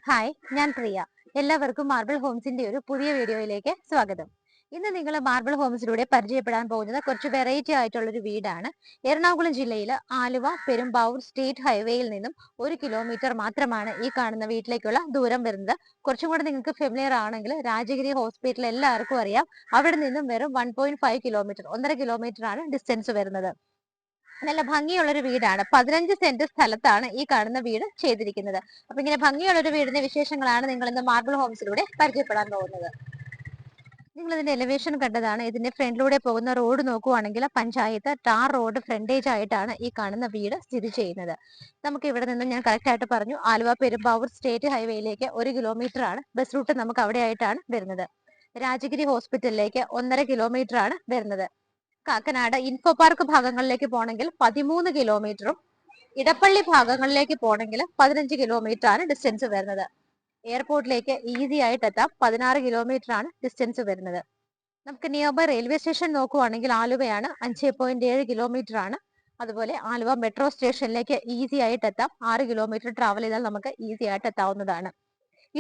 Hi, ഞാൻ പ്രിയ. എല്ലാവർക്കും marble ഹോംസിന്റെ ഒരു പുതിയ വീഡിയോയിലേക്ക് സ്വാഗതം. ഇന്ന് നിങ്ങൾ മാർബിൾ ഹോംസിലൂടെ പരിചയപ്പെടാൻ പോകുന്നത് കുറച്ച് വെറൈറ്റി ആയിട്ടുള്ള ഒരു വീടാണ്. എറണാകുളം ജില്ലയിൽ ആലുവ പെരുമ്പാവൂർ സ്റ്റേറ്റ് ഹൈവേയിൽ നിന്നും 1 കിലോമീറ്റർ മാത്രമാണ് ഈ കാണുന്ന വീട്ടിലേക്കുള്ള ദൂരം വരുന്നത്. കുറച്ചും കൂടെ നിങ്ങൾക്ക് ഫെമിലിയർ ആണെങ്കിൽ രാജഗിരി ഹോസ്പിറ്റൽ എല്ലാവർക്കും അറിയാം. അവിടെ നിന്നും വെറും 1.5 കിലോമീറ്റർ, 1.5 കിലോമീറ്റർ ആണ് ഡിസ്റ്റൻസ് വരുന്നത്. നല്ല ഭംഗിയുള്ള ഒരു വീടാണ്. 15 സെന്റ് സ്ഥലത്താണ് ഈ കാണുന്ന വീട് ചെയ്തിരിക്കുന്നത്. അപ്പൊ ഇങ്ങനെ ഭംഗിയുള്ള ഒരു വീടിന്റെ വിശേഷങ്ങളാണ് നിങ്ങൾ ഇന്ന് മാർബിൾ ഹോംസിലൂടെ പരിചയപ്പെടാൻ പോകുന്നത്. നിങ്ങൾ ഇതിന്റെ എലിവേഷൻ കണ്ടതാണ്. ഇതിന്റെ ഫ്രണ്ടിലൂടെ പോകുന്ന റോഡ് നോക്കുവാണെങ്കിൽ പഞ്ചായത്ത് ടാർ റോഡ് ഫ്രണ്ടേജ് ആയിട്ടാണ് ഈ കാണുന്ന വീട് സ്ഥിതി ചെയ്യുന്നത്. നമുക്ക് ഇവിടെ നിന്നും ഞാൻ കറക്റ്റ് ആയിട്ട് പറഞ്ഞു, ആലുവ പെരുമ്പാവൂർ സ്റ്റേറ്റ് ഹൈവേയിലേക്ക് 1 കിലോമീറ്റർ ആണ് ബസ് റൂട്ട് നമുക്ക് അവിടെ ആയിട്ടാണ് വരുന്നത്. രാജഗിരി ഹോസ്പിറ്റലിലേക്ക് 1.5 കിലോമീറ്റർ ആണ് വരുന്നത്. കാക്കനാട് ഇൻഫോ പാർക്ക് ഭാഗങ്ങളിലേക്ക് പോകണമെങ്കിൽ 13 കിലോമീറ്ററും ഇടപ്പള്ളി ഭാഗങ്ങളിലേക്ക് പോകണമെങ്കിൽ 15 കിലോമീറ്റർ ആണ് ഡിസ്റ്റൻസ് വരുന്നത്. എയർപോർട്ടിലേക്ക് ഈസി ആയിട്ട് എത്താം. 16 കിലോമീറ്റർ ആണ് ഡിസ്റ്റൻസ് വരുന്നത്. നമുക്ക് നിയർബൈ റെയിൽവേ സ്റ്റേഷൻ നോക്കുവാണെങ്കിൽ ആലുവയാണ്, 5.7 കിലോമീറ്റർ ആണ്. അതുപോലെ ആലുവ മെട്രോ സ്റ്റേഷനിലേക്ക് ഈസി ആയിട്ട് എത്താം. 6 കിലോമീറ്റർ ട്രാവൽ ചെയ്താൽ നമുക്ക് ഈസി ആയിട്ട് എത്താവുന്നതാണ്.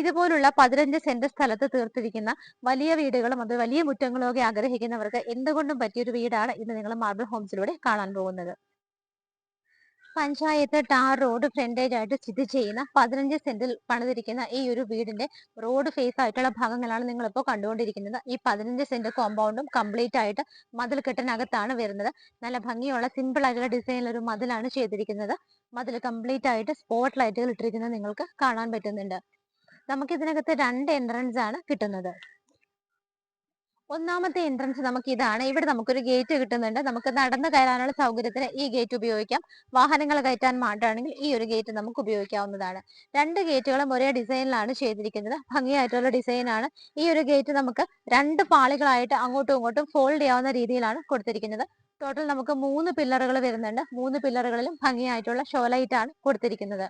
ഇതുപോലുള്ള 15 സെന്റ് സ്ഥലത്ത് തീർത്തിരിക്കുന്ന വലിയ വീടുകളും അത് വലിയ മുറ്റങ്ങളും ഒക്കെ ആഗ്രഹിക്കുന്നവർക്ക് എന്തുകൊണ്ടും പറ്റിയൊരു വീടാണ് ഇന്ന് നിങ്ങൾ മാർബിൾ ഹോംസിലൂടെ കാണാൻ പോകുന്നത്. പഞ്ചായത്ത് ടാർ റോഡ് ഫ്രണ്ടേജ് ആയിട്ട് സ്ഥിതി ചെയ്യുന്ന 15 സെന്റിൽ പണിതിരിക്കുന്ന ഈ ഒരു വീടിന്റെ റോഡ് ഫേസ് ആയിട്ടുള്ള ഭാഗങ്ങളാണ് നിങ്ങളിപ്പോൾ കണ്ടുകൊണ്ടിരിക്കുന്നത്. ഈ 15 സെന്റ് കോമ്പൗണ്ടും കംപ്ലീറ്റ് ആയിട്ട് മതിൽ കെട്ടിനകത്താണ് വരുന്നത്. നല്ല ഭംഗിയുള്ള സിമ്പിൾ ആയിട്ടുള്ള ഡിസൈനിൽ ഒരു മതിലാണ് ചെയ്തിരിക്കുന്നത്. മതിൽ കംപ്ലീറ്റ് ആയിട്ട് സ്പോട്ട് ലൈറ്റുകൾ ഇട്ടിരിക്കുന്നത് നിങ്ങൾക്ക് കാണാൻ പറ്റുന്നുണ്ട്. നമുക്ക് ഇതിനകത്ത് 2 എൻട്രൻസ് ആണ് കിട്ടുന്നത്. ഒന്നാമത്തെ എൻട്രൻസ് നമുക്ക് ഇതാണ്. ഇവിടെ നമുക്കൊരു ഗേറ്റ് കിട്ടുന്നുണ്ട്. നമുക്ക് നടന്നു കയറാനുള്ള സൗകര്യത്തിന് ഈ ഗേറ്റ് ഉപയോഗിക്കാം. വാഹനങ്ങൾ കയറ്റാൻ മാറ്റാണെങ്കിൽ ഈ ഒരു ഗേറ്റ് നമുക്ക് ഉപയോഗിക്കാവുന്നതാണ്. 2 ഗേറ്റുകളും ഒരേ ഡിസൈനിലാണ് ചെയ്തിരിക്കുന്നത്. ഭംഗിയായിട്ടുള്ള ഡിസൈനാണ്. ഈ ഒരു ഗേറ്റ് നമുക്ക് 2 പാളികളായിട്ട് അങ്ങോട്ടും ഇങ്ങോട്ടും ഫോൾഡ് ചെയ്യാവുന്ന രീതിയിലാണ് കൊടുത്തിരിക്കുന്നത്. ടോട്ടൽ നമുക്ക് 3 പില്ലറുകൾ വരുന്നുണ്ട്. 3 പില്ലറുകളിലും ഭംഗിയായിട്ടുള്ള ഷോ ലൈറ്റ് ആണ് കൊടുത്തിരിക്കുന്നത്.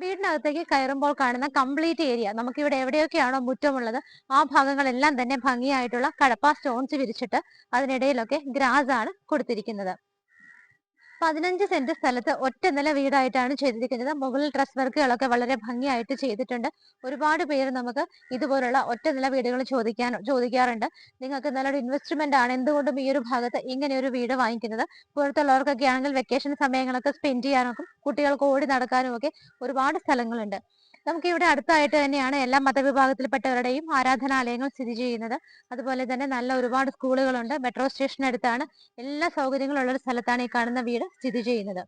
വീടിനകത്തേക്ക് കയറുമ്പോൾ കാണുന്ന കംപ്ലീറ്റ് ഏരിയ, നമുക്കിവിടെ എവിടെയൊക്കെയാണോ മുറ്റമുള്ളത് ആ ഭാഗങ്ങളെല്ലാം തന്നെ ഭംഗിയായിട്ടുള്ള കടപ്പ സ്റ്റോൺസ് വിരിച്ചിട്ട് അതിനിടയിലൊക്കെ ഗ്രാസ് ആണ് കൊടുത്തിരിക്കുന്നത്. 15 സെന്റ് സ്ഥലത്ത് ഒറ്റ നില വീടായിട്ടാണ് ചെയ്തിരിക്കുന്നത്. മുകളിൽ ഡ്രസ് വർക്കുകളൊക്കെ വളരെ ഭംഗിയായിട്ട് ചെയ്തിട്ടുണ്ട്. ഒരുപാട് പേര് നമുക്ക് ഇതുപോലുള്ള ഒറ്റ നില വീടുകൾ ചോദിക്കാറുണ്ട്. നിങ്ങൾക്ക് നല്ലൊരു ഇൻവെസ്റ്റ്മെന്റ് ആണ്, എന്തുകൊണ്ടും ഈ ഒരു ഭാഗത്ത് ഇങ്ങനെ ഒരു വീട് വാങ്ങിക്കുന്നത്. പുറത്തുള്ളവർക്കൊക്കെ ആണെങ്കിൽ വെക്കേഷൻ സമയങ്ങളൊക്കെ സ്പെൻഡ് ചെയ്യാനൊക്കെ കുട്ടികൾക്ക് ഓടി നടക്കാനും ഒക്കെ ഒരുപാട് സ്ഥലങ്ങളുണ്ട്. നമുക്ക് ഇവിടെ അടുത്തായിട്ട് തന്നെയാണ് എല്ലാ മതവിഭാഗത്തിൽപ്പെട്ടവരുടെയും ആരാധനാലയങ്ങൾ സ്ഥിതി ചെയ്യുന്നത്. അതുപോലെ തന്നെ നല്ല ഒരുപാട് സ്കൂളുകളുണ്ട്. മെട്രോ സ്റ്റേഷൻ അടുത്താണ്. എല്ലാ സൗകര്യങ്ങളും ഉള്ള ഒരു സ്ഥലത്താണ് ഈ കാണുന്ന വീട് സ്ഥിതി ചെയ്യുന്നത്.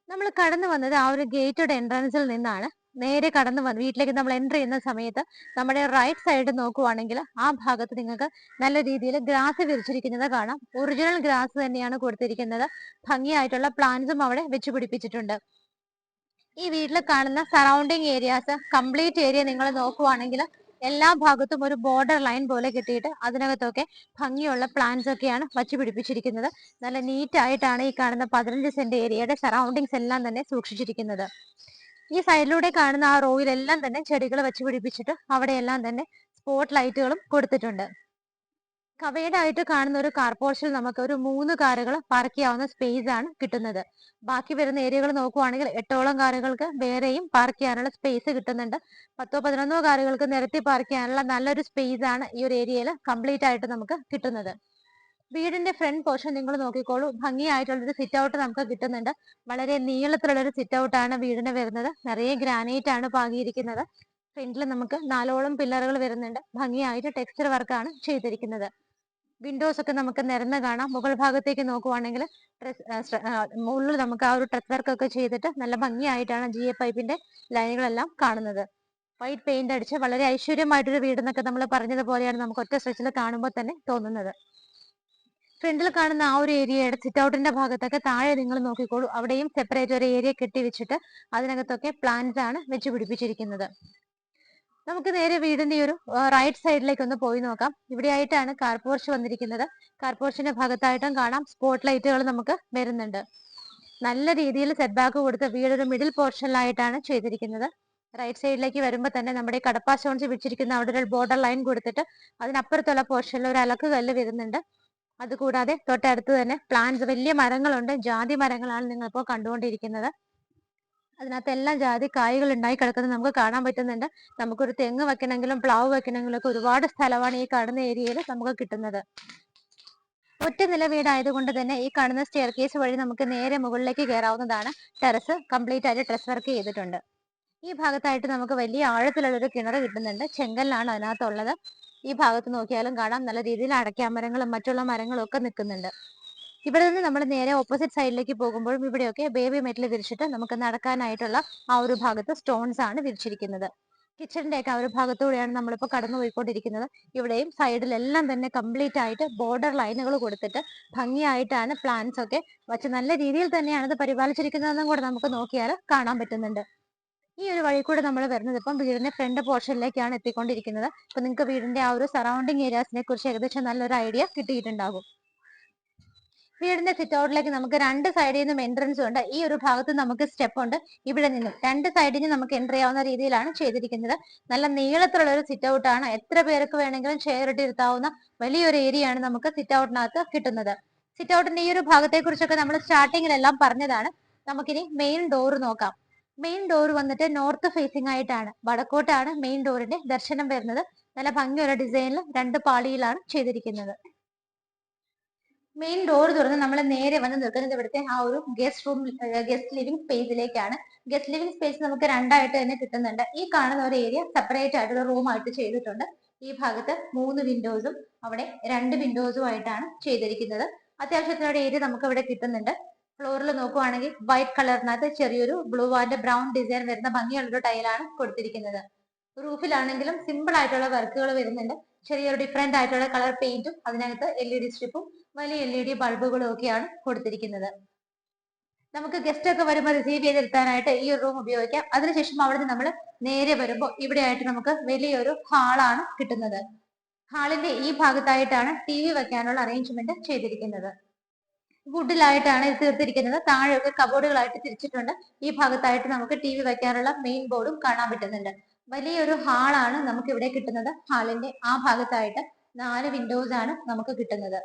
നമ്മൾ കടന്നു വന്നത് ആ ഒരു ഗേറ്റഡ് എൻട്രൻസിൽ നിന്നാണ്. നേരെ കടന്നു വന്ന് വീട്ടിലേക്ക് നമ്മൾ എൻ്റർ ചെയ്യുന്ന സമയത്ത് നമ്മുടെ റൈറ്റ് സൈഡ് നോക്കുവാണെങ്കിൽ ആ ഭാഗത്ത് നിങ്ങൾക്ക് നല്ല രീതിയിൽ ഗ്രാസ് വിരിച്ചിരിക്കുന്നത് കാണാം. ഒറിജിനൽ ഗ്രാസ് തന്നെയാണ് കൊടുത്തിരിക്കുന്നത്. ഭംഗിയായിട്ടുള്ള പ്ലാന്റ്സും അവിടെ വെച്ച് പിടിപ്പിച്ചിട്ടുണ്ട്. ഈ വീട്ടിൽ കാണുന്ന സറൗണ്ടിങ് ഏരിയാസ് കംപ്ലീറ്റ് ഏരിയ നിങ്ങൾ നോക്കുവാണെങ്കിൽ എല്ലാ ഭാഗത്തും ഒരു ബോർഡർ ലൈൻ പോലെ കിട്ടിയിട്ട് അതിനകത്തൊക്കെ ഭംഗിയുള്ള പ്ലാന്റ്സ് ഒക്കെയാണ് വച്ചു പിടിപ്പിച്ചിരിക്കുന്നത്. നല്ല നീറ്റ് ആയിട്ടാണ് ഈ കാണുന്ന 15 സെന്റ് ഏരിയയുടെ സറൗണ്ടിങ്സ് എല്ലാം തന്നെ സൂക്ഷിച്ചിരിക്കുന്നത്. ഈ സൈഡിലൂടെ കാണുന്ന ആ റോയിലെല്ലാം തന്നെ ചെടികൾ വെച്ച് പിടിപ്പിച്ചിട്ട് അവിടെയെല്ലാം തന്നെ സ്പോട്ട് ലൈറ്റുകളും കൊടുത്തിട്ടുണ്ട്. കവേഡ് ആയിട്ട് കാണുന്ന ഒരു കാർ പോർച്ചിൽ നമുക്ക് ഒരു 3 കാറുകൾ പാർക്ക് ചെയ്യാവുന്ന സ്പേസ് ആണ് കിട്ടുന്നത്. ബാക്കി വരുന്ന ഏരിയകൾ നോക്കുവാണെങ്കിൽ 8ഓളം കാറുകൾക്ക് വേറെയും പാർക്ക് ചെയ്യാനുള്ള സ്പേസ് കിട്ടുന്നുണ്ട്. 10-11 കാറുകൾക്ക് നിരത്തി പാർക്ക് ചെയ്യാനുള്ള നല്ലൊരു സ്പേസ് ആണ് ഈ ഒരു ഏരിയയിൽ കംപ്ലീറ്റ് ആയിട്ട് നമുക്ക് കിട്ടുന്നത്. വീടിന്റെ ഫ്രണ്ട് പോർഷൻ നിങ്ങൾ നോക്കിക്കോളൂ. ഭംഗിയായിട്ടുള്ളൊരു സിറ്റ് ഔട്ട് നമുക്ക് കിട്ടുന്നുണ്ട്. വളരെ നീളത്തിലുള്ളൊരു സിറ്റ് ഔട്ട് ആണ് വീടിന് വരുന്നത്. നിറയെ ഗ്രാനൈറ്റ് ആണ് പാകിയിരിക്കുന്നത്. ഫ്രണ്ടിൽ നമുക്ക് 4ഓളം പില്ലറുകൾ വരുന്നുണ്ട്. ഭംഗിയായിട്ട് ടെക്സ്ചർ വർക്കാണ് ചെയ്തിരിക്കുന്നത്. വിൻഡോസ് ഒക്കെ നമുക്ക് നിരന്ന് കാണാം. മുകൾ ഭാഗത്തേക്ക് നോക്കുവാണെങ്കിൽ മുകളിൽ നമുക്ക് ആ ഒരു ടച്ച് വർക്ക് ഒക്കെ ചെയ്തിട്ട് നല്ല ഭംഗിയായിട്ടാണ് GA പൈപ്പിന്റെ ലൈനുകളെല്ലാം കാണുന്നത്. വൈറ്റ് പെയിന്റ് അടിച്ച് വളരെ ഐശ്വര്യമായിട്ടൊരു വീടെന്നൊക്കെ നമ്മൾ പറഞ്ഞതുപോലെയാണ് നമുക്ക് ഒറ്റ സ്ട്രെച്ചിൽ കാണുമ്പോൾ തന്നെ തോന്നുന്നത്. ഫ്രണ്ടിൽ കാണുന്ന ആ ഒരു ഏരിയയുടെ സിറ്റ് ഔട്ടിന്റെ ഭാഗത്തൊക്കെ താഴെ നിങ്ങൾ നോക്കിക്കോളൂ, അവിടെയും സെപ്പറേറ്റ് ഒരു ഏരിയ കെട്ടി വെച്ചിട്ട് അതിനകത്തൊക്കെ പ്ലാന്റ്സ് ആണ് വെച്ച് പിടിപ്പിച്ചിരിക്കുന്നത്. നമുക്ക് നേരെ വീടിന്റെ ഒരു റൈറ്റ് സൈഡിലേക്ക് ഒന്ന് പോയി നോക്കാം. ഇവിടെയായിട്ടാണ് കാർ പോർച്ച് വന്നിരിക്കുന്നത്. കാർ പോർച്ചിന്റെ ഭാഗത്തായിട്ടും കാണാം സ്പോട്ട് ലൈറ്റുകൾ നമുക്ക് വരുന്നുണ്ട്. നല്ല രീതിയിൽ സെറ്റ് ബാക്ക് കൊടുത്ത് വീടൊരു മിഡിൽ പോർഷനിലായിട്ടാണ് ചെയ്തിരിക്കുന്നത്. റൈറ്റ് സൈഡിലേക്ക് വരുമ്പോൾ തന്നെ നമ്മുടെ കടപ്പ സ്റ്റോൺസ് വെച്ചിരിക്കുന്ന അവിടെ ഒരു ബോർഡർ ലൈൻ കൊടുത്തിട്ട് അതിനപ്പുറത്തുള്ള പോർഷനിൽ ഒരു അലക്ക് കല്ല് വരുന്നുണ്ട്. അതുകൂടാതെ തൊട്ടടുത്ത് തന്നെ പ്ലാന്റ്സ്, വലിയ മരങ്ങളുണ്ട്. ജാതി മരങ്ങളാണ് നിങ്ങളിപ്പോൾ കണ്ടുകൊണ്ടിരിക്കുന്നത്. അതിനകത്ത് എല്ലാം ജാതി കായ്കൾ ഉണ്ടായി കിടക്കുന്നത് നമുക്ക് കാണാൻ പറ്റുന്നുണ്ട്. നമുക്കൊരു തെങ്ങ് വെക്കണമെങ്കിലും പ്ലാവ് വെക്കണമെങ്കിലും ഒക്കെ ഒരുപാട് സ്ഥലമാണ് ഈ കാണുന്ന ഏരിയയിൽ നമുക്ക് കിട്ടുന്നത്. ഒറ്റ നില വീടായതുകൊണ്ട് തന്നെ ഈ കാണുന്ന സ്റ്റെയർ കേസ് വഴി നമുക്ക് നേരെ മുകളിലേക്ക് കയറാവുന്നതാണ്. ടെറസ് കംപ്ലീറ്റ് ആയിട്ട് ഡ്രസ് വർക്ക് ചെയ്തിട്ടുണ്ട്. ഈ ഭാഗത്തായിട്ട് നമുക്ക് വലിയ ആഴത്തിലുള്ള ഒരു കിണർ കിട്ടുന്നുണ്ട്. ചെങ്കല്ലാണ് അതിനകത്തുള്ളത്. ഈ ഭാഗത്ത് നോക്കിയാലും കാണാം നല്ല രീതിയിൽ അടയ്ക്കാമരങ്ങളും മറ്റുള്ള മരങ്ങളും ഒക്കെ നിൽക്കുന്നുണ്ട്. ഇവിടെ നിന്ന് നമ്മൾ നേരെ ഓപ്പോസിറ്റ് സൈഡിലേക്ക് പോകുമ്പോഴും ഇവിടെയൊക്കെ ബേബി മെറ്റൽ വിരിച്ചിട്ട് നമുക്ക് നടക്കാനായിട്ടുള്ള ആ ഒരു ഭാഗത്ത് സ്റ്റോൺസ് ആണ് വിരിച്ചിരിക്കുന്നത്. കിച്ചണിന്റെ ഒക്കെ ആ ഒരു ഭാഗത്തൂടെയാണ് നമ്മളിപ്പോൾ കടന്നു പോയിക്കൊണ്ടിരിക്കുന്നത്. ഇവിടെയും സൈഡിലെല്ലാം തന്നെ കംപ്ലീറ്റ് ആയിട്ട് ബോർഡർ ലൈനുകൾ കൊടുത്തിട്ട് ഭംഗിയായിട്ടാണ് പ്ലാന്റ്സ് ഒക്കെ വച്ച് നല്ല രീതിയിൽ തന്നെയാണ് ഇത് പരിപാലിച്ചിരിക്കുന്നതെന്നും കൂടെ നമുക്ക് നോക്കിയാൽ കാണാൻ പറ്റുന്നുണ്ട്. ഈ ഒരു വഴി കൂടെ നമ്മൾ വരുന്നത് ഇപ്പം വീടിന്റെ ഫ്രണ്ട് പോർഷനിലേക്കാണ് എത്തിക്കൊണ്ടിരിക്കുന്നത്. അപ്പൊ നിങ്ങൾക്ക് വീടിന്റെ ആ ഒരു സറൗണ്ടിങ് ഏരിയാസിനെ കുറിച്ച് ഏകദേശം നല്ലൊരു ഐഡിയ കിട്ടിയിട്ടുണ്ടാകും. വീടിന്റെ സിറ്റ് ഔട്ടിലേക്ക് നമുക്ക് രണ്ട് സൈഡിൽ നിന്നും എൻട്രൻസ് ഉണ്ട്. ഈ ഒരു ഭാഗത്ത് നമുക്ക് സ്റ്റെപ്പ് ഉണ്ട്. ഇവിടെ നിന്നും രണ്ട് സൈഡിൽ നിന്ന് നമുക്ക് എൻ്റർ ചെയ്യാവുന്ന രീതിയിലാണ് ചെയ്തിരിക്കുന്നത്. നല്ല നീളത്തിലുള്ള ഒരു സിറ്റ് ഔട്ട് ആണ്. എത്ര പേർക്ക് വേണമെങ്കിലും ചെയർ ഇട്ടിരുത്താവുന്ന വലിയൊരു ഏരിയ ആണ് നമുക്ക് സിറ്റ് ഔട്ടിനകത്ത് കിട്ടുന്നത്. സിറ്റ് ഔട്ടിന്റെ ഈ ഒരു ഭാഗത്തെ കുറിച്ചൊക്കെ നമ്മൾ സ്റ്റാർട്ടിങ്ങിലെല്ലാം പറഞ്ഞതാണ്. നമുക്കിനി മെയിൻ ഡോർ നോക്കാം. മെയിൻ ഡോർ വന്നിട്ട് നോർത്ത് ഫേസിംഗ് ആയിട്ടാണ്, വടക്കോട്ടാണ് മെയിൻ ഡോറിന്റെ ദർശനം വരുന്നത്. നല്ല ഭംഗിയുള്ള ഡിസൈനിൽ രണ്ട് പാളിയിലാണ് ചെയ്തിരിക്കുന്നത്. മെയിൻ ഡോർ തുറന്ന് നമ്മൾ നേരെ വന്ന് നിൽക്കുന്നത് ഇവിടുത്തെ ആ ഒരു ഗസ്റ്റ് ലിവിംഗ് സ്പേസിലേക്കാണ്. ഗസ്റ്റ് ലിവിംഗ് സ്പേസ് നമുക്ക് രണ്ടായിട്ട് തന്നെ കിട്ടുന്നുണ്ട്. ഈ കാണുന്ന ഒരു ഏരിയ സെപ്പറേറ്റ് ആയിട്ടുള്ള റൂം ആയിട്ട് ചെയ്തിട്ടുണ്ട്. ഈ ഭാഗത്ത് 3 വിൻഡോസും അവിടെ 2 വിൻഡോസും ആയിട്ടാണ് ചെയ്തിരിക്കുന്നത്. അത്യാവശ്യത്തിനൊരു ഏരിയ നമുക്ക് ഇവിടെ കിട്ടുന്നുണ്ട്. ഫ്ലോറിൽ നോക്കുവാണെങ്കിൽ വൈറ്റ് കളറിനകത്ത് ചെറിയൊരു ബ്ലൂ ആൻഡ് ബ്രൗൺ ഡിസൈൻ വരുന്ന ഭംഗിയുള്ളൊരു ടൈലാണ് കൊടുത്തിരിക്കുന്നത്. റൂഫിലാണെങ്കിലും സിമ്പിൾ ആയിട്ടുള്ള വർക്കുകൾ വരുന്നുണ്ട്. ചെറിയൊരു ഡിഫറെന്റ് ആയിട്ടുള്ള കളർ പെയിന്റും അതിനകത്ത് LED സ്ട്രിപ്പും വലിയ LED ബൾബുകളും ഒക്കെയാണ് കൊടുത്തിരിക്കുന്നത്. നമുക്ക് ഗസ്റ്റ് ഒക്കെ വരുമ്പോൾ റിസീവ് ചെയ്തെടുത്താനായിട്ട് ഈ ഒരു റൂം ഉപയോഗിക്കാം. അതിനുശേഷം അവിടെ നമ്മൾ നേരെ വരുമ്പോൾ ഇവിടെയായിട്ട് നമുക്ക് വലിയൊരു ഹാളാണ് കിട്ടുന്നത്. ഹാളിന്റെ ഈ ഭാഗത്തായിട്ടാണ് TV വെക്കാനുള്ള അറേഞ്ച്മെന്റ് ചെയ്തിരിക്കുന്നത്. വുഡിലായിട്ടാണ് ഇത് തീർത്തിരിക്കുന്നത്. താഴെയൊക്കെ കബോർഡുകളായിട്ട് തിരിച്ചിട്ടുണ്ട്. ഈ ഭാഗത്തായിട്ട് നമുക്ക് TV വെക്കാനുള്ള മെയിൻ ബോർഡും കാണാൻ പറ്റുന്നുണ്ട്. വലിയൊരു ഹാളാണ് നമുക്ക് ഇവിടെ കിട്ടുന്നത്. ഹാളിന്റെ ആ ഭാഗത്തായിട്ട് 4 വിൻഡോസ് ആണ് നമുക്ക് കിട്ടുന്നത്.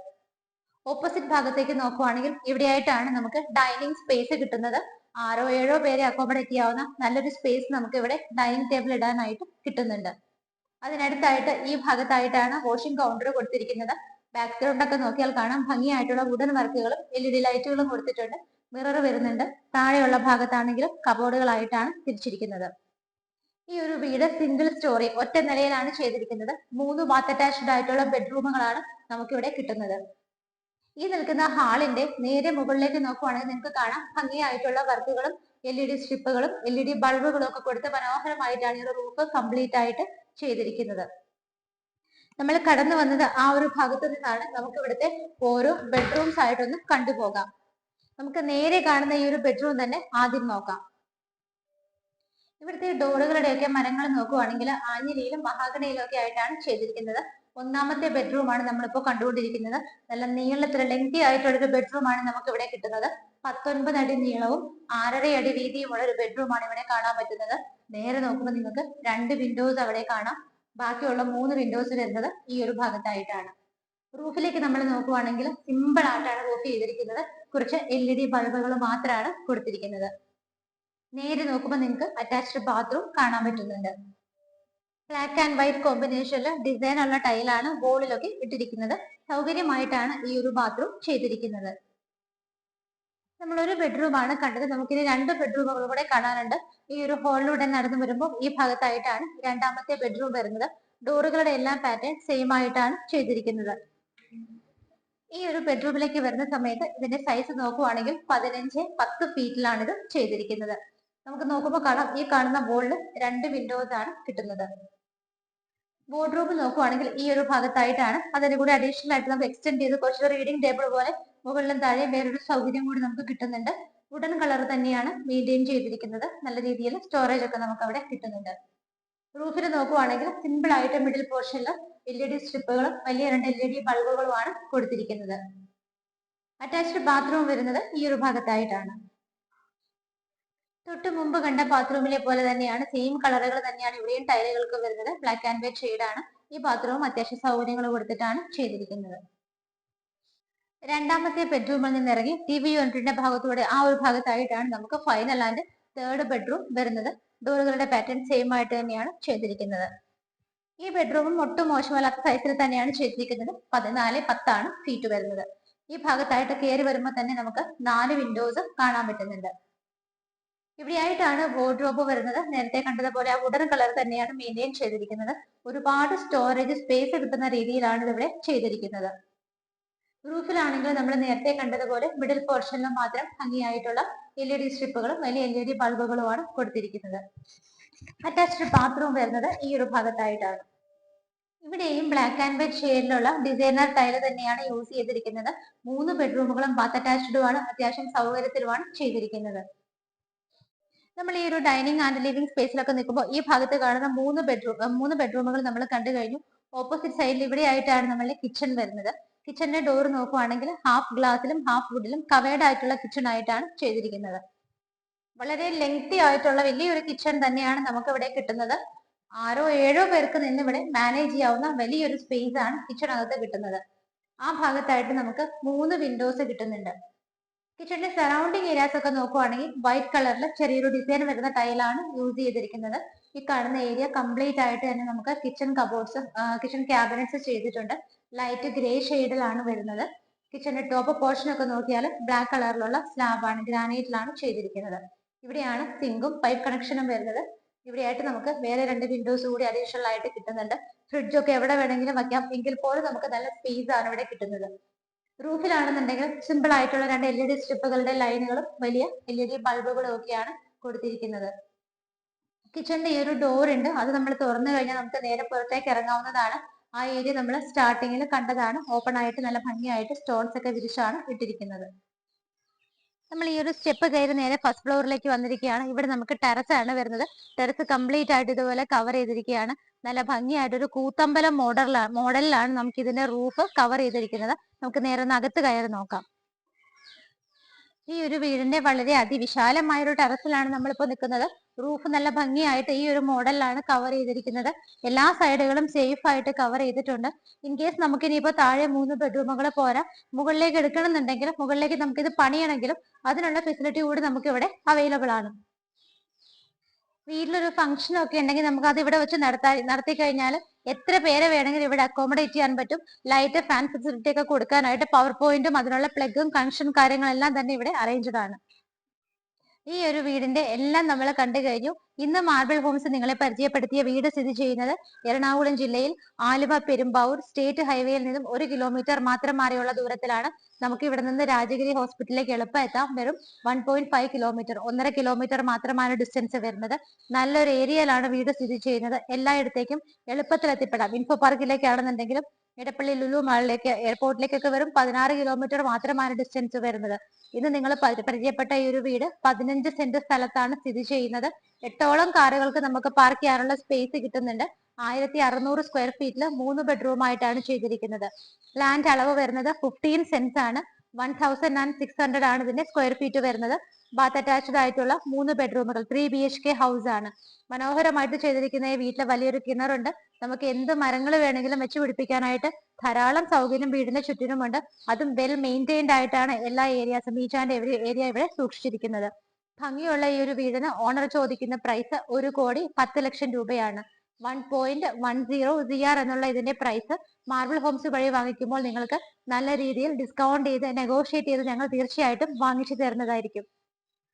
ഓപ്പോസിറ്റ് ഭാഗത്തേക്ക് നോക്കുവാണെങ്കിൽ ഇവിടെയായിട്ടാണ് നമുക്ക് ഡൈനിങ് സ്പേസ് കിട്ടുന്നത്. 6 7 പേരെ അക്കോമഡേറ്റ് ചെയ്യാവുന്ന നല്ലൊരു സ്പേസ് നമുക്ക് ഇവിടെ ഡൈനിങ് ടേബിൾ ഇടാനായിട്ട് കിട്ടുന്നുണ്ട്. അതിനടുത്തായിട്ട് ഈ ഭാഗത്തായിട്ടാണ് വാഷിംഗ് കൗണ്ടർ കൊടുത്തിരിക്കുന്നത്. ബാക്ക്ഗ്രൗണ്ട് ഒക്കെ നോക്കിയാൽ കാണാം ഭംഗിയായിട്ടുള്ള വുഡൻ വർക്കുകളും LED ലൈറ്റുകളും കൊടുത്തിട്ടുണ്ട്. മിറർ വരുന്നുണ്ട്. താഴെയുള്ള ഭാഗത്താണെങ്കിലും കബോർഡുകളായിട്ടാണ് തിരിച്ചിരിക്കുന്നത്. ഈ ഒരു വീട് സിംഗിൾ സ്റ്റോറി ഒറ്റ നിലയിലാണ് ചെയ്തിരിക്കുന്നത്. 3 ബാത്ത് അറ്റാച്ച്ഡ് ആയിട്ടുള്ള ബെഡ്റൂമുകളാണ് നമുക്കിവിടെ കിട്ടുന്നത്. ഈ നിൽക്കുന്ന ഹാളിന്റെ നേരെ മുകളിലേക്ക് നോക്കുവാണെങ്കിൽ നിങ്ങൾക്ക് കാണാം ഭംഗിയായിട്ടുള്ള വർക്കുകളും LED സ്ട്രിപ്പുകളും LED ബൾബുകളും ഒക്കെ കൊടുത്ത് മനോഹരമായിട്ടാണ് ഈ ഒരു റൂഫ് കംപ്ലീറ്റ് ആയിട്ട് ചെയ്തിരിക്കുന്നത്. നമ്മൾ കടന്നു വന്നത് ആ ഒരു ഭാഗത്ത് നിന്നാണ്. നമുക്ക് ഇവിടുത്തെ ഓരോ ബെഡ്റൂംസ് ആയിട്ടൊന്ന് കണ്ടുപോകാം. നമുക്ക് നേരെ കാണുന്ന ഈ ഒരു ബെഡ്റൂം തന്നെ ആദ്യം നോക്കാം. ഇവിടുത്തെ ഡോറുകളുടെയൊക്കെ മരങ്ങൾ നോക്കുവാണെങ്കിൽ ആഞ്ഞിലിയിലും മഹാഗണിയിലും ഒക്കെ ആയിട്ടാണ് ചെയ്തിരിക്കുന്നത്. ഒന്നാമത്തെ ബെഡ്റൂം ആണ് നമ്മളിപ്പോൾ കണ്ടുകൊണ്ടിരിക്കുന്നത്. നല്ല നീളത്തിൽ ലെങ്തി ആയിട്ടുള്ളൊരു ബെഡ്റൂം ആണ് നമുക്ക് ഇവിടെ കിട്ടുന്നത്. 19 അടി നീളവും 6.5 അടി വീതിയുമുള്ള ഒരു ബെഡ്റൂം ആണ് ഇവിടെ കാണാൻ പറ്റുന്നത്. നേരെ നോക്കുമ്പോൾ നിങ്ങൾക്ക് 2 വിൻഡോസ് അവിടെ കാണാം. ബാക്കിയുള്ള 3 വിൻഡോസ് വരുന്നത് ഈ ഒരു ഭാഗത്തായിട്ടാണ്. റൂഫിലേക്ക് നമ്മൾ നോക്കുവാണെങ്കിൽ സിമ്പിൾ ആയിട്ടാണ് റൂഫ് ചെയ്തിരിക്കുന്നത്. കുറച്ച് LED ബൾബുകൾ മാത്രമാണ് കൊടുത്തിരിക്കുന്നത്. നേരെ നോക്കുമ്പോൾ നിങ്ങൾക്ക് അറ്റാച്ച്ഡ് ബാത്റൂം കാണാൻ പറ്റുന്നുണ്ട്. ബ്ലാക്ക് ആൻഡ് വൈറ്റ് കോമ്പിനേഷനിൽ ഡിസൈൻ ഉള്ള ടൈലാണ് വോളിലൊക്കെ ഇട്ടിരിക്കുന്നത്. സൗകര്യമായിട്ടാണ് ഈ ഒരു ബാത്റൂം ചെയ്തിരിക്കുന്നത്. നമ്മളൊരു ബെഡ്റൂം ആണ് കണ്ടത്. നമുക്കിനി 2 ബെഡ്റൂമുകൾ കൂടെ കാണാനുണ്ട്. ഈ ഒരു ഹാളിലൂടെ നടന്നു വരുമ്പോൾ ഈ ഭാഗത്തായിട്ടാണ് രണ്ടാമത്തെ ബെഡ്റൂം വരുന്നത്. ഡോറുകളുടെ എല്ലാം പാറ്റേൺ സെയിം ആയിട്ടാണ് ചെയ്തിരിക്കുന്നത്. ഈ ഒരു ബെഡ്റൂമിലേക്ക് വരുന്ന സമയത്ത് ഇതിന്റെ സൈസ് നോക്കുവാണെങ്കിൽ 15-10 ഫീറ്റിലാണ് ഇത് ചെയ്തിരിക്കുന്നത്. നമുക്ക് നോക്കുമ്പോൾ കാണാം ഈ കാണുന്ന വോളിൽ 2 വിൻഡോസ് ആണ് കിട്ടുന്നത്. വാർഡ്രോബ് നോക്കുവാണെങ്കിൽ ഈ ഒരു ഭാഗത്തായിട്ടാണ്. അതിന് കൂടി അഡീഷണൽ ആയിട്ട് നമുക്ക് എക്സ്റ്റെൻഡ് ചെയ്ത് കുറച്ച് റീഡിംഗ് ടേബിൾ പോലെ മുകളിലും താഴെ വേറൊരു സൗകര്യം കൂടി നമുക്ക് കിട്ടുന്നുണ്ട്. വുഡൻ കളർ തന്നെയാണ് മെയിൻറ്റെയിൻ ചെയ്തിരിക്കുന്നത്. നല്ല രീതിയിൽ സ്റ്റോറേജ് ഒക്കെ നമുക്ക് അവിടെ കിട്ടുന്നുണ്ട്. റൂഫിൽ നോക്കുവാണെങ്കിൽ സിമ്പിൾ ആയിട്ട് മിഡിൽ പോർഷനിൽ LED സ്ട്രിപ്പുകളും വലിയ 2 LED ബൾബുകളുമാണ് കൊടുത്തിരിക്കുന്നത്. അറ്റാച്ച്ഡ് ബാത്റൂം വരുന്നത് ഈ ഒരു ഭാഗത്തായിട്ടാണ്. തൊട്ട് മുമ്പ് കണ്ട ബാത്റൂമിലെ പോലെ തന്നെയാണ്, സെയിം കളറുകൾ തന്നെയാണ് ഇവിടെയും ടൈലുകൾക്ക് വരുന്നത്. ബ്ലാക്ക് ആൻഡ് വൈറ്റ് ഷെയ്ഡാണ്. ഈ ബാത്റൂം അത്യാവശ്യം സൗകര്യങ്ങൾ കൊടുത്തിട്ടാണ് ചെയ്തിരിക്കുന്നത്. രണ്ടാമത്തെ ബെഡ്റൂമിൽ നിന്ന് ഇറങ്ങി TV യൂണിറ്റിന്റെ ഭാഗത്തൂടെ ആ ഒരു ഭാഗത്തായിട്ടാണ് നമുക്ക് ഫൈനൽ ആൻഡ് തേർഡ് ബെഡ്റൂം വരുന്നത്. ഡോറുകളുടെ പാറ്റേൺ സെയിം ആയിട്ട് തന്നെയാണ് ചെയ്തിരിക്കുന്നത്. ഈ ബെഡ്റൂമും ഒട്ടും മോശമല്ലാത്ത സൈസിൽ തന്നെയാണ് ചെയ്തിരിക്കുന്നത്. 14-10 ഫീറ്റ് വരുന്നത്. ഈ ഭാഗത്തായിട്ട് കയറി വരുമ്പോൾ തന്നെ നമുക്ക് 4 വിൻഡോസ് കാണാൻ പറ്റുന്നുണ്ട്. ഇവിടെയായിട്ടാണ് വാർഡ്രോബ് വരുന്നത്. നേരത്തെ കണ്ടതുപോലെ ആ വുഡൻ കളർ തന്നെയാണ് മെയിൻറ്റെയിൻ ചെയ്തിരിക്കുന്നത്. ഒരുപാട് സ്റ്റോറേജ് സ്പേസ് കിട്ടുന്ന രീതിയിലാണ് ഇതിവിടെ ചെയ്തിരിക്കുന്നത്. റൂഫിലാണെങ്കിൽ നമ്മൾ നേരത്തെ കണ്ടതുപോലെ മിഡിൽ പോർഷനിൽ മാത്രം ഭംഗിയായിട്ടുള്ള LED സ്ട്രിപ്പുകളും വലിയ LED ബൾബുകളുമാണ് കൊടുത്തിരിക്കുന്നത്. അറ്റാച്ച്ഡ് ബാത്റൂം വരുന്നത് ഈ ഒരു ഭാഗത്തായിട്ടാണ്. ഇവിടെയും ബ്ലാക്ക് ആൻഡ് വൈറ്റ് ഷെയ്ഡിലുള്ള ഡിസൈനർ ടൈല് തന്നെയാണ് യൂസ് ചെയ്തിരിക്കുന്നത്. 3 ബെഡ്റൂമുകളും ബാത്ത് അറ്റാച്ച്ഡുമാണ്. അത്യാവശ്യം സൗകര്യത്തിലുമാണ് ചെയ്തിരിക്കുന്നത്. നമ്മൾ ഈ ഒരു ഡൈനിങ് ആൻഡ് ലിവിംഗ് സ്പേസിലൊക്കെ നിൽക്കുമ്പോൾ ഈ ഭാഗത്ത് കാണുന്ന 3 ബെഡ്റൂമുകൾ നമ്മൾ കണ്ടു കഴിഞ്ഞു. ഓപ്പോസിറ്റ് സൈഡിൽ ഇവിടെ ആയിട്ടാണ് നമ്മളുടെ കിച്ചൺ വരുന്നത്. കിച്ചന്റെ ഡോർ നോക്കുവാണെങ്കിൽ ഹാഫ് ഗ്ലാസിലും ഹാഫ് വുഡിലും കവേർഡ് ആയിട്ടുള്ള കിച്ചൺ ആയിട്ടാണ് ചെയ്തിരിക്കുന്നത്. വളരെ ലെങ്തി ആയിട്ടുള്ള വലിയൊരു കിച്ചൺ തന്നെയാണ് നമുക്ക് ഇവിടെ കിട്ടുന്നത്. 6-7 പേർക്ക് നിന്ന് ഇവിടെ മാനേജ് ചെയ്യാവുന്ന വലിയൊരു സ്പേസ് ആണ് കിച്ചണകത്ത് കിട്ടുന്നത്. ആ ഭാഗത്തായിട്ട് നമുക്ക് 3 വിൻഡോസ് കിട്ടുന്നുണ്ട്. കിച്ചണിന്റെ സറൗണ്ടിങ് ഏരിയാസ് ഒക്കെ നോക്കുവാണെങ്കിൽ വൈറ്റ് കളറിൽ ചെറിയൊരു ഡിസൈൻ വരുന്ന ടൈലാണ് യൂസ് ചെയ്തിരിക്കുന്നത്. ഈ കാണുന്ന ഏരിയ കംപ്ലീറ്റ് ആയിട്ട് തന്നെ നമുക്ക് കിച്ചൺ കബോർഡ്സ്, കിച്ചൺ ക്യാബിനറ്റ്സ് ചെയ്തിട്ടുണ്ട്. ലൈറ്റ് ഗ്രേ ഷെയ്ഡിലാണ് വരുന്നത്. കിച്ചന്റെ ടോപ്പ് പോർഷൻ ഒക്കെ നോക്കിയാൽ ബ്ലാക്ക് കളറിലുള്ള സ്ലാബാണ്, ഗ്രാനൈറ്റിലാണ് ചെയ്തിരിക്കുന്നത്. ഇവിടെയാണ് സിങ്കും പൈപ്പ് കണക്ഷനും വരുന്നത്. ഇവിടെയായിട്ട് നമുക്ക് വേറെ 2 വിൻഡോസ് കൂടി അഡീഷണൽ ആയിട്ട് കിട്ടുന്നുണ്ട്. ഫ്രിഡ്ജൊക്കെ എവിടെ വേണമെങ്കിലും വയ്ക്കാം. എങ്കിൽ പോലും നമുക്ക് നല്ല സ്പേസ് ആണ് ഇവിടെ കിട്ടുന്നത്. റൂഫിലാണെന്നുണ്ടെങ്കിൽ സിമ്പിൾ ആയിട്ടുള്ള 2 LED സ്ട്രിപ്പുകളുടെ ലൈനുകളും വലിയ LED ബൾബുകളും ഒക്കെയാണ് കൊടുത്തിരിക്കുന്നത്. കിച്ചണിന്റെ ഈ ഒരു ഡോർ ഉണ്ട്. അത് നമ്മൾ തുറന്നു കഴിഞ്ഞാൽ നമുക്ക് നേരെ പുറത്തേക്ക് ഇറങ്ങാവുന്നതാണ്. ആ ഏരിയ നമ്മൾ സ്റ്റാർട്ടിങ്ങിൽ കണ്ടതാണ്. ഓപ്പൺ ആയിട്ട് നല്ല ഭംഗിയായിട്ട് സ്റ്റോൺസ് ഒക്കെ വിരിച്ചാണ് ഇട്ടിരിക്കുന്നത്. നമ്മൾ ഈ ഒരു സ്റ്റെപ്പ് കയറി നേരെ ഫസ്റ്റ് ഫ്ലോറിലേക്ക് വന്നിരിക്കുകയാണ്. ഇവിടെ നമുക്ക് ടെറസ് ആണ് വരുന്നത്. ടെറസ് കംപ്ലീറ്റ് ആയിട്ട് ഇതുപോലെ കവർ ചെയ്തിരിക്കുകയാണ്. നല്ല ഭംഗിയായിട്ട് ഒരു കൂത്തമ്പലം മോഡലിലാണ് നമുക്ക് ഇതിന്റെ റൂഫ് കവർ ചെയ്തിരിക്കുന്നത്. നമുക്ക് നേരെ ഒന്ന് അകത്ത് കയറി നോക്കാം. ഈ ഒരു വീടിന്റെ വളരെ അതിവിശാലമായ ഒരു ടെറസിലാണ് നമ്മളിപ്പോ നിൽക്കുന്നത്. റൂഫ് നല്ല ഭംഗിയായിട്ട് ഈ ഒരു മോഡലിലാണ് കവർ ചെയ്തിരിക്കുന്നത്. എല്ലാ സൈഡുകളും സേഫ് ആയിട്ട് കവർ ചെയ്തിട്ടുണ്ട്. ഇൻ കേസ് നമുക്ക് ഇനിയിപ്പോ താഴെ 3 ബെഡ്റൂമുകൾ പോരാ, മുകളിലേക്ക് എടുക്കണമെന്നുണ്ടെങ്കിൽ, മുകളിലേക്ക് നമുക്കിത് പണിയണമെങ്കിലും അതിനുള്ള ഫെസിലിറ്റി കൂടി നമുക്ക് ഇവിടെ അവൈലബിൾ ആണ്. വീട്ടിലൊരു ഫംഗ്ഷൻ ഒക്കെ ഉണ്ടെങ്കിൽ നമുക്ക് അത് ഇവിടെ വെച്ച് നടത്തി കഴിഞ്ഞാൽ എത്ര പേരെ വേണമെങ്കിലും ഇവിടെ അക്കോമഡേറ്റ് ചെയ്യാൻ പറ്റും. ലൈറ്റ്, ഫാൻ ഫെസിലിറ്റി ഒക്കെ കൊടുക്കാനായിട്ട് പവർ പോയിന്റും അതിനുള്ള പ്ലഗും കണക്ഷൻ കാര്യങ്ങളെല്ലാം തന്നെ ഇവിടെ അറേഞ്ച്ഡ് ആണ്. ഈ ഒരു വീടിന്റെ എല്ലാം നമ്മൾ കണ്ടു കഴിഞ്ഞു. ഇന്ന് മാർബിൾ ഹോംസ് നിങ്ങളെ പരിചയപ്പെടുത്തിയ വീട് സ്ഥിതി ചെയ്യുന്നത് എറണാകുളം ജില്ലയിൽ ആലുവ പെരുമ്പാവൂർ സ്റ്റേറ്റ് ഹൈവേയിൽ നിന്നും 1 കിലോമീറ്റർ മാത്രം മാറിയുള്ള ദൂരത്തിലാണ്. നമുക്ക് ഇവിടെ നിന്ന് രാജഗിരി ഹോസ്പിറ്റലിലേക്ക് എളുപ്പം എത്താം. വെറും 1.5 കിലോമീറ്റർ, 1.5 കിലോമീറ്റർ മാത്രമാണ് ഡിസ്റ്റൻസ് വരുന്നത്. നല്ലൊരു ഏരിയയിലാണ് വീട് സ്ഥിതി ചെയ്യുന്നത്. എല്ലായിടത്തേക്കും എളുപ്പത്തിൽ എത്തിപ്പെടാം. ഇൻഫോ പാർക്കിലേക്കാണെന്നുണ്ടെങ്കിലും എടപ്പള്ളി ലുലു മാളിലേക്ക്, എയർപോർട്ടിലേക്കൊക്കെ വെറും 16 കിലോമീറ്റർ മാത്രമാണ് ഡിസ്റ്റൻസ് വരുന്നത്. ഇന്ന് നിങ്ങൾ പരിചയപ്പെട്ട ഈ ഒരു വീട് 15 സെന്റ് സ്ഥലത്താണ് സ്ഥിതി ചെയ്യുന്നത്. 8ഓളം കാറുകൾക്ക് നമുക്ക് പാർക്ക് ചെയ്യാനുള്ള സ്പേസ് കിട്ടുന്നുണ്ട്. 1600 സ്ക്വയർ ഫീറ്റിൽ 3 ബെഡ്റൂം ആയിട്ടാണ് ചെയ്തിരിക്കുന്നത്. ലാൻഡ് അളവ് വരുന്നത് 15 സെന്റ്സ് ആണ്. 1600 ആണ് ഇതിന്റെ സ്ക്വയർ ഫീറ്റ് വരുന്നത്. ബാത്ത് അറ്റാച്ച്ഡ് ആയിട്ടുള്ള 3 ബെഡ്റൂമുകൾ, 3 BHK ഹൗസ് ആണ്. മനോഹരമായിട്ട് ചെയ്തിരിക്കുന്ന ഈ വീട്ടിൽ വലിയൊരു കിണറുണ്ട്. നമുക്ക് എന്ത് മരങ്ങൾ വേണമെങ്കിലും വെച്ച് പിടിപ്പിക്കാനായിട്ട് ധാരാളം സൗകര്യം വീടിന് ചുറ്റിനുമുണ്ട്. അതും വെൽ മെയിൻറ്റെയിൻഡ് ആയിട്ടാണ് എല്ലാ ഏരിയാസും, ഈച്ച് ആൻഡ് എവറി ഏരിയ ഇവിടെ സൂക്ഷിച്ചിരിക്കുന്നത്. ഭംഗിയുള്ള ഈ ഒരു വീടിന് ഓണർ ചോദിക്കുന്ന പ്രൈസ് 1,10,00,000 രൂപയാണ്. 1.10 CR എന്നുള്ള ഇതിന്റെ പ്രൈസ് മാർബിൾ ഹോംസ് വഴി വാങ്ങിക്കുമ്പോൾ നിങ്ങൾക്ക് നല്ല രീതിയിൽ ഡിസ്കൗണ്ട് ചെയ്ത് നെഗോഷിയേറ്റ് ചെയ്ത് ഞങ്ങൾ തീർച്ചയായിട്ടും വാങ്ങിച്ചു തരുന്നതായിരിക്കും.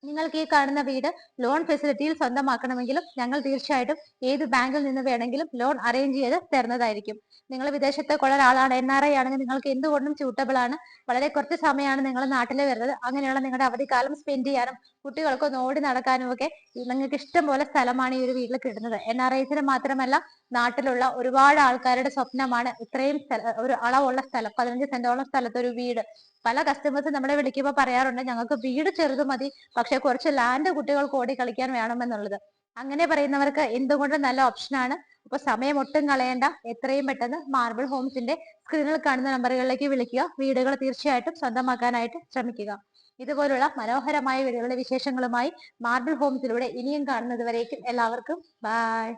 നിങ്ങൾക്ക് ഈ കാണുന്ന വീട് ലോൺ ഫെസിലിറ്റിയിൽ സ്വന്തമാക്കണമെങ്കിലും ഞങ്ങൾ തീർച്ചയായിട്ടും ഏത് ബാങ്കിൽ നിന്ന് വേണമെങ്കിലും ലോൺ അറേഞ്ച് ചെയ്ത് തരുന്നതായിരിക്കും. നിങ്ങൾ വിദേശത്തൊക്കെ ഉള്ള ഒരാളാണ്, NRI ആണെങ്കിൽ നിങ്ങൾക്ക് എന്തുകൊണ്ടും സ്യൂട്ടബിൾ ആണ്. വളരെ കുറച്ച് സമയമാണ് നിങ്ങൾ നാട്ടിൽ വരുന്നത്. അങ്ങനെയുള്ള നിങ്ങളുടെ അവധിക്കാലം സ്പെൻഡ് ചെയ്യാനും കുട്ടികൾക്ക് ഒന്ന് ഓടി നടക്കാനും ഒക്കെ നിങ്ങൾക്ക് ഇഷ്ടം പോലെ സ്ഥലമാണ് ഈ ഒരു വീട്ടിൽ കിട്ടുന്നത്. NRIസിന് മാത്രമല്ല, നാട്ടിലുള്ള ഒരുപാട് ആൾക്കാരുടെ സ്വപ്നമാണ് ഇത്രയും ഒരു അളവുള്ള സ്ഥലം, 15 സെന്റോളം സ്ഥലത്ത് ഒരു വീട്. പല കസ്റ്റമേഴ്സ് നമ്മളെ വിളിക്കുമ്പോൾ പറയാറുണ്ട്, ഞങ്ങൾക്ക് വീട് ചെറുത് മതി, പക്ഷെ കുറച്ച് ലാൻഡ് കുട്ടികൾക്ക് ഓടി കളിക്കാൻ വേണമെന്നുള്ളത്. അങ്ങനെ പറയുന്നവർക്ക് എന്തുകൊണ്ടും നല്ല ഓപ്ഷനാണ്. അപ്പൊ സമയം ഒട്ടും കളയേണ്ട, എത്രയും പെട്ടെന്ന് മാർബിൾ ഹോംസിന്റെ സ്ക്രീനിൽ കാണുന്ന നമ്പറുകളിലേക്ക് വിളിക്കുക. വീടുകൾ തീർച്ചയായിട്ടും സ്വന്തമാക്കാനായിട്ട് ശ്രമിക്കുക. ഇതുപോലുള്ള മനോഹരമായ വീടുകളുടെ വിശേഷങ്ങളുമായി മാർബിൾ ഹോംസിലൂടെ ഇനിയും കാണുന്നത് വരേക്കും എല്ലാവർക്കും ബൈ.